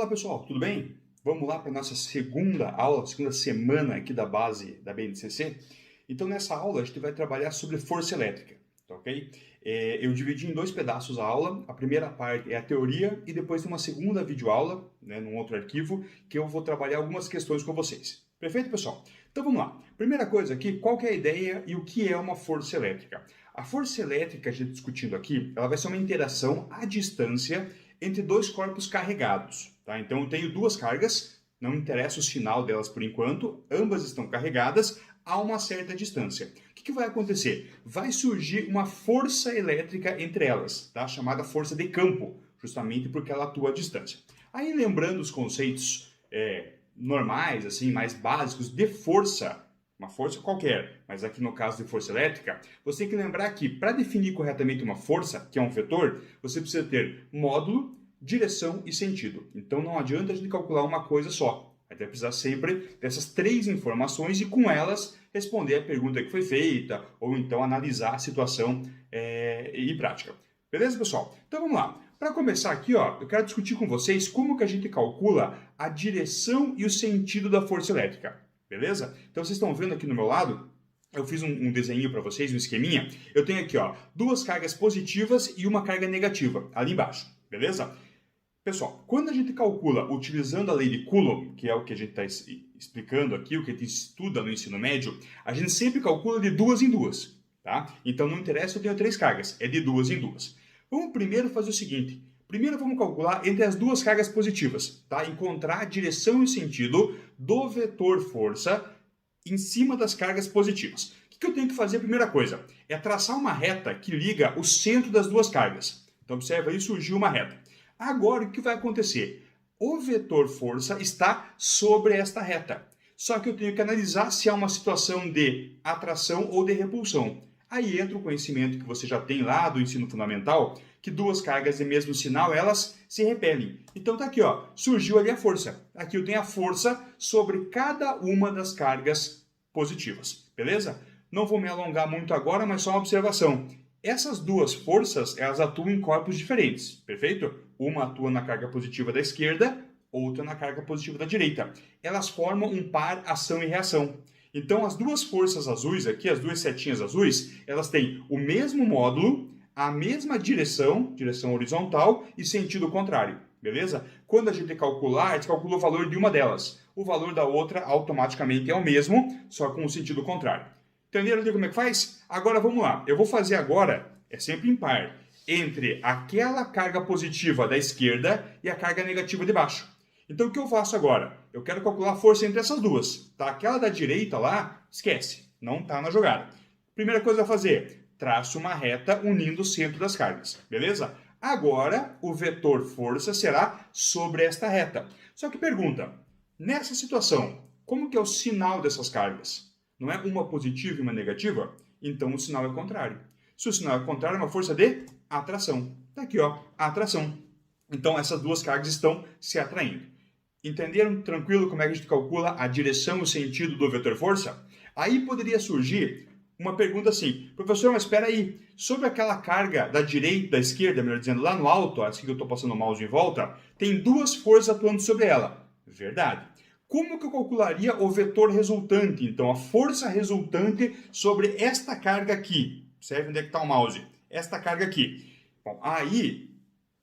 pessoal, tudo bem? Vamos lá para a nossa segunda aula, segunda semana aqui da base da BNCC. Então nessa aula a gente vai trabalhar sobre força elétrica, tá ok? Eu dividi em dois pedaços a aula. A primeira parte é a teoria e depois tem uma segunda videoaula, né, num outro arquivo, que eu vou trabalhar algumas questões com vocês. Perfeito, pessoal? Então vamos lá. Primeira coisa aqui, qual que é a ideia e o que é uma força elétrica? A força elétrica, a gente discutindo aqui, ela vai ser uma interação à distância entre dois corpos carregados. Tá? Então eu tenho duas cargas, não interessa o sinal delas por enquanto, ambas estão carregadas a uma certa distância. O que vai acontecer? Vai surgir uma força elétrica entre elas, tá? Chamada força de campo, justamente porque ela atua à distância. Aí lembrando os conceitos normais, assim, mais básicos de força, uma força qualquer, mas aqui no caso de força elétrica, você tem que lembrar que para definir corretamente uma força, que é um vetor, você precisa ter módulo, direção e sentido. Então não adianta a gente calcular uma coisa só. A gente vai precisar sempre dessas três informações e com elas responder a pergunta que foi feita ou então analisar a situação e prática. Beleza, pessoal? Então vamos lá. Para começar aqui, eu quero discutir com vocês como que a gente calcula a direção e o sentido da força elétrica. Beleza? Então vocês estão vendo aqui no meu lado, eu fiz um desenho para vocês, um esqueminha. Eu tenho aqui, duas cargas positivas e uma carga negativa, ali embaixo. Beleza? Pessoal, quando a gente calcula utilizando a lei de Coulomb, que é o que a gente está explicando aqui, o que a gente estuda no ensino médio, a gente sempre calcula de duas em duas, tá? Então não interessa, eu tenho três cargas, é de duas em duas. Vamos primeiro fazer o seguinte, primeiro vamos calcular entre as duas cargas positivas, tá? Encontrar a direção e sentido do vetor força em cima das cargas positivas. O que eu tenho que fazer? A primeira coisa é traçar uma reta que liga o centro das duas cargas. Então observa aí, surgiu uma reta. Agora, o que vai acontecer? O vetor força está sobre esta reta. Só que eu tenho que analisar se há uma situação de atração ou de repulsão. Aí entra o conhecimento que você já tem lá do ensino fundamental, que duas cargas de mesmo sinal, elas se repelem. Então tá aqui, surgiu ali a força. Aqui eu tenho a força sobre cada uma das cargas positivas, beleza? Não vou me alongar muito agora, mas só uma observação. Essas duas forças, elas atuam em corpos diferentes, perfeito? Uma atua na carga positiva da esquerda, outra na carga positiva da direita. Elas formam um par ação e reação. Então, as duas forças azuis aqui, as duas setinhas azuis, elas têm o mesmo módulo, a mesma direção, direção horizontal e sentido contrário, beleza? Quando a gente calcular, a gente calcula o valor de uma delas. O valor da outra automaticamente é o mesmo, só com o sentido contrário. Entenderam ali como é que faz? Agora vamos lá. Eu vou fazer agora, é sempre em par, entre aquela carga positiva da esquerda e a carga negativa de baixo. Então o que eu faço agora? Eu quero calcular a força entre essas duas. Tá? Aquela da direita lá, esquece, não está na jogada. Primeira coisa a fazer, traço uma reta unindo o centro das cargas, beleza? Agora o vetor força será sobre esta reta. Só que pergunta, nessa situação, como que é o sinal dessas cargas? Não é uma positiva e uma negativa? Então o sinal é contrário. Se o sinal é contrário, é uma força de atração. Está aqui, atração. Então essas duas cargas estão se atraindo. Entenderam tranquilo como é que a gente calcula a direção e o sentido do vetor força? Aí poderia surgir uma pergunta assim, professor, mas espera aí, sobre aquela carga da direita, da esquerda, melhor dizendo, lá no alto, assim que eu estou passando o mouse em volta, tem duas forças atuando sobre ela. Verdade. Como que eu calcularia o vetor resultante? Então, a força resultante sobre esta carga aqui. Observe onde é que está o mouse. Esta carga aqui. Bom, aí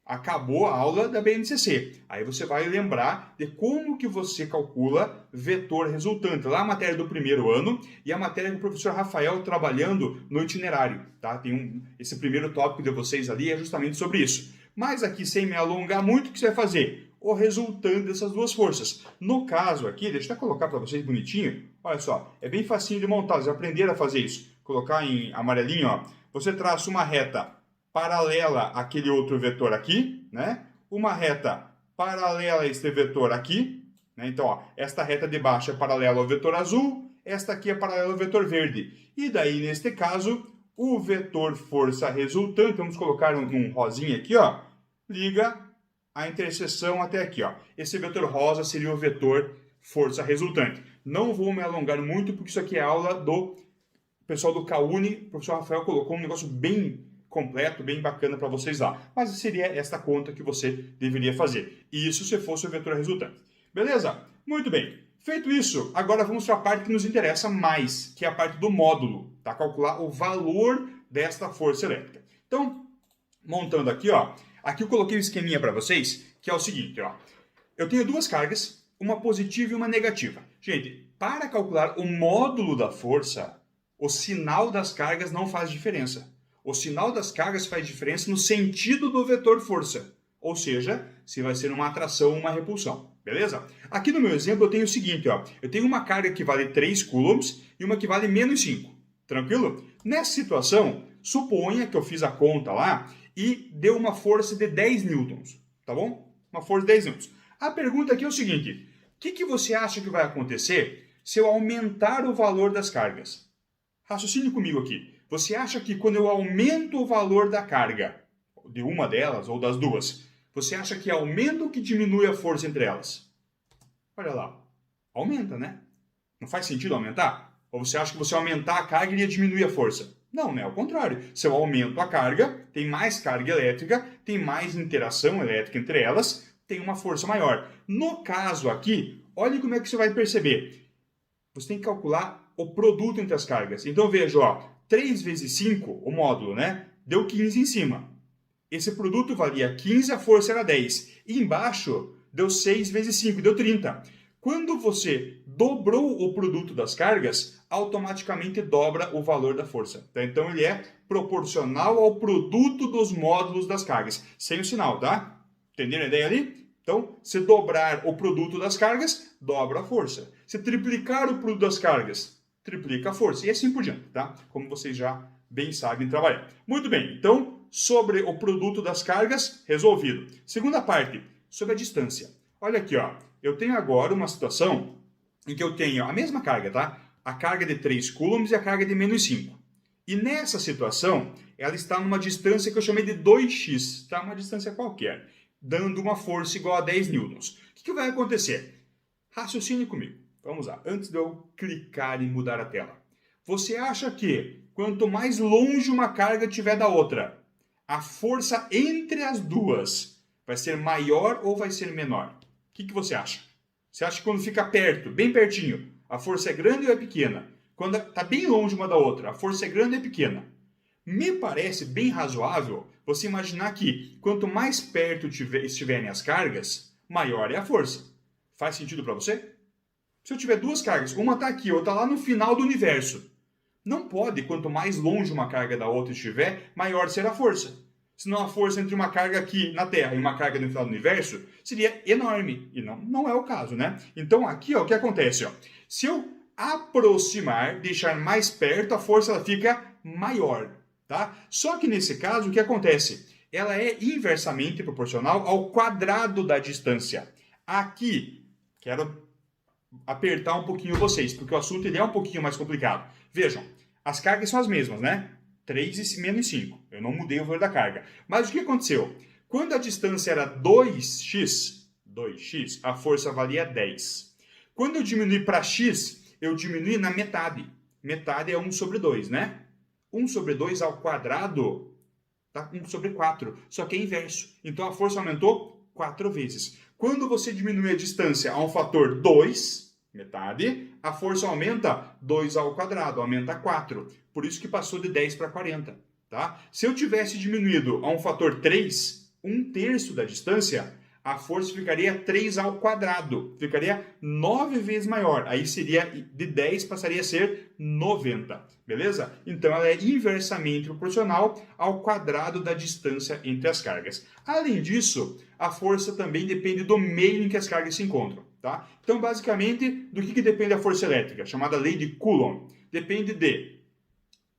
acabou a aula da BNCC. Aí você vai lembrar de como que você calcula vetor resultante. Lá a matéria do primeiro ano e a matéria do professor Rafael trabalhando no itinerário. Tá? Tem esse primeiro tópico de vocês ali é justamente sobre isso. Mas aqui, sem me alongar muito, o que você vai fazer? O resultante dessas duas forças. No caso aqui, deixa eu até colocar para vocês bonitinho. Olha só, é bem facinho de montar, vocês aprenderam a fazer isso. Colocar em amarelinho, você traça uma reta paralela àquele outro vetor aqui, né? Uma reta paralela a este vetor aqui, né? Então, esta reta de baixo é paralela ao vetor azul, esta aqui é paralela ao vetor verde. E daí, neste caso, o vetor força resultante, vamos colocar um rosinha aqui, liga a interseção até aqui, Esse vetor rosa seria o vetor força resultante. Não vou me alongar muito, porque isso aqui é aula do pessoal do CAUNI. O professor Rafael colocou um negócio bem completo, bem bacana para vocês lá. Mas seria esta conta que você deveria fazer. Isso se fosse o vetor resultante. Beleza? Muito bem. Feito isso, agora vamos para a parte que nos interessa mais, que é a parte do módulo, tá? Calcular o valor desta força elétrica. Então, montando aqui, ó, aqui eu coloquei um esqueminha para vocês, que é o seguinte, ó. Eu tenho duas cargas, uma positiva e uma negativa. Gente, para calcular o módulo da força, o sinal das cargas não faz diferença. O sinal das cargas faz diferença no sentido do vetor força, ou seja, se vai ser uma atração ou uma repulsão, beleza? Aqui no meu exemplo eu tenho o seguinte, ó, eu tenho uma carga que vale 3 coulombs e uma que vale menos 5, tranquilo? Nessa situação, suponha que eu fiz a conta lá e deu uma força de 10 newtons, tá bom? Uma força de 10 newtons. A pergunta aqui é o seguinte, o que você acha que vai acontecer se eu aumentar o valor das cargas? Raciocine comigo aqui. Você acha que quando eu aumento o valor da carga, de uma delas ou das duas, você acha que aumenta ou que diminui a força entre elas? Olha lá, aumenta, né? Não faz sentido aumentar? Ou você acha que você aumentar a carga iria diminuir a força? Não, né? Ao contrário. Se eu aumento a carga, tem mais carga elétrica, tem mais interação elétrica entre elas, tem uma força maior. No caso aqui, olha como é que você vai perceber. Você tem que calcular o produto entre as cargas. Então veja, ó, 3 vezes 5, o módulo, né? Deu 15 em cima. Esse produto valia 15, a força era 10. E embaixo deu 6 vezes 5, deu 30. Quando você dobrou o produto das cargas, automaticamente dobra o valor da força. Tá? Então ele é proporcional ao produto dos módulos das cargas. Sem o sinal, tá? Entenderam a ideia ali? Então, se dobrar o produto das cargas, dobra a força. Se triplicar o produto das cargas, triplica a força. E assim por diante, tá? Como vocês já bem sabem trabalhar. Muito bem, então, sobre o produto das cargas, resolvido. Segunda parte, sobre a distância. Olha aqui, ó. Eu tenho agora uma situação em que eu tenho a mesma carga, tá? A carga de 3 coulombs e a carga de menos 5. E nessa situação, ela está numa distância que eu chamei de 2x, tá? Uma distância qualquer, dando uma força igual a 10 newtons. O que vai acontecer? Raciocine comigo. Vamos lá, antes de eu clicar e mudar a tela. Você acha que quanto mais longe uma carga tiver da outra, a força entre as duas vai ser maior ou vai ser menor? O que você acha? Você acha que quando fica perto, bem pertinho, a força é grande ou é pequena? Quando está bem longe uma da outra, a força é grande ou é pequena? Me parece bem razoável você imaginar que quanto mais perto estiverem as cargas, maior é a força. Faz sentido para você? Se eu tiver duas cargas, uma está aqui, outra está lá no final do universo. Não pode, quanto mais longe uma carga da outra estiver, maior será a força. Senão a força entre uma carga aqui na Terra e uma carga no final do universo seria enorme. E não é o caso, né? Então aqui, ó, o que acontece? Ó? Se eu aproximar, deixar mais perto, a força ela fica maior. Tá? Só que nesse caso, o que acontece? Ela é inversamente proporcional ao quadrado da distância. Aqui, quero apertar um pouquinho vocês, porque o assunto ele é um pouquinho mais complicado. Vejam, as cargas são as mesmas, né? 3 e menos 5. Eu não mudei o valor da carga. Mas o que aconteceu? Quando a distância era 2x, a força valia 10. Quando eu diminui para x, eu diminui na metade. Metade é 1 sobre 2, né? 1 sobre 2 ao quadrado dá 1 sobre 4. Só que é inverso. Então a força aumentou 4 vezes. Quando você diminui a distância a um fator 2, metade, a força aumenta 2 ao quadrado, aumenta 4. Por isso que passou de 10 para 40. Tá? Se eu tivesse diminuído a um fator 3, 1/3 da distância, a força ficaria 3 ao quadrado. Ficaria 9 vezes maior. Aí seria de 10 passaria a ser 90. Beleza? Então ela é inversamente proporcional ao quadrado da distância entre as cargas. Além disso, a força também depende do meio em que as cargas se encontram. Tá? Então, basicamente, do que depende a força elétrica? Chamada lei de Coulomb. Depende de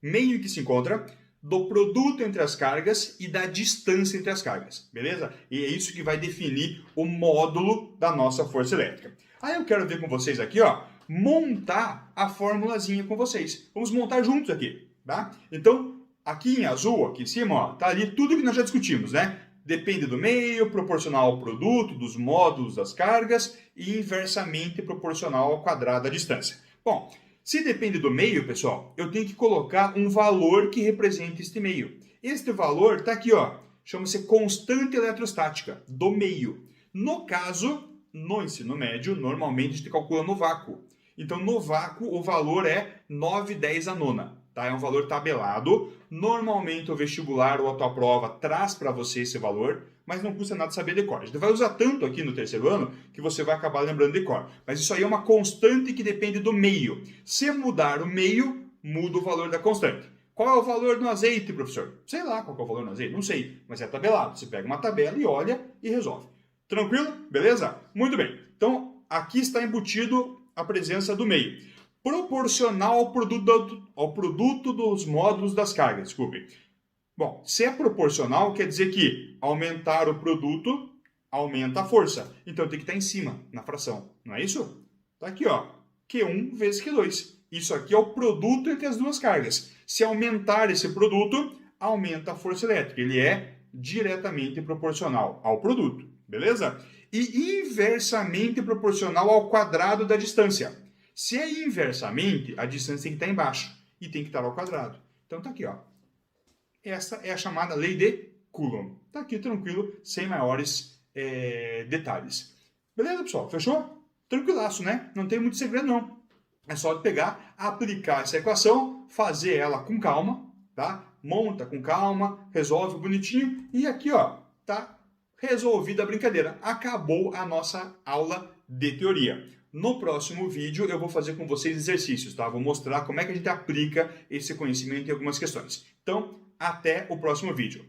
meio em que se encontra, do produto entre as cargas e da distância entre as cargas, beleza? E é isso que vai definir o módulo da nossa força elétrica. Aí eu quero ver com vocês aqui, ó, montar a formulazinha com vocês. Vamos montar juntos aqui, tá? Então, aqui em azul, aqui em cima, ó, tá ali tudo que nós já discutimos, né? Depende do meio, proporcional ao produto, dos módulos das cargas e inversamente proporcional ao quadrado da distância. Bom, se depende do meio, pessoal, eu tenho que colocar um valor que represente este meio. Este valor está aqui, ó, chama-se constante eletrostática do meio. No caso, no ensino médio, normalmente a gente calcula no vácuo. Então, no vácuo, o valor é 9/10 a nona. Tá? É um valor tabelado. Normalmente, o vestibular ou a tua prova traz para você esse valor, mas não custa nada saber de cor. A gente vai usar tanto aqui no terceiro ano que você vai acabar lembrando de cor. Mas isso aí é uma constante que depende do meio. Se mudar o meio, muda o valor da constante. Qual é o valor do azeite, professor? Sei lá qual é o valor do azeite, não sei, mas é tabelado. Você pega uma tabela e olha e resolve. Tranquilo? Beleza? Muito bem. Então, aqui está embutido a presença do meio. Proporcional ao produto dos módulos das cargas. Desculpe. Bom, se é proporcional, quer dizer que aumentar o produto aumenta a força. Então tem que estar em cima, na fração. Não é isso? Está aqui, ó. Q1 vezes Q2. Isso aqui é o produto entre as duas cargas. Se aumentar esse produto, aumenta a força elétrica. Ele é diretamente proporcional ao produto. Beleza? E inversamente proporcional ao quadrado da distância. Se é inversamente, a distância tem que estar embaixo e tem que estar ao quadrado. Então tá aqui, ó. Essa é a chamada lei de Coulomb. Tá aqui tranquilo, sem maiores detalhes. Beleza, pessoal? Fechou? Tranquilaço, né? Não tem muito segredo, não. É só pegar, aplicar essa equação, fazer ela com calma, tá? Monta com calma, resolve bonitinho e aqui, ó, tá resolvida a brincadeira. Acabou a nossa aula de teoria. No próximo vídeo eu vou fazer com vocês exercícios, tá? Vou mostrar como é que a gente aplica esse conhecimento em algumas questões. Então, até o próximo vídeo.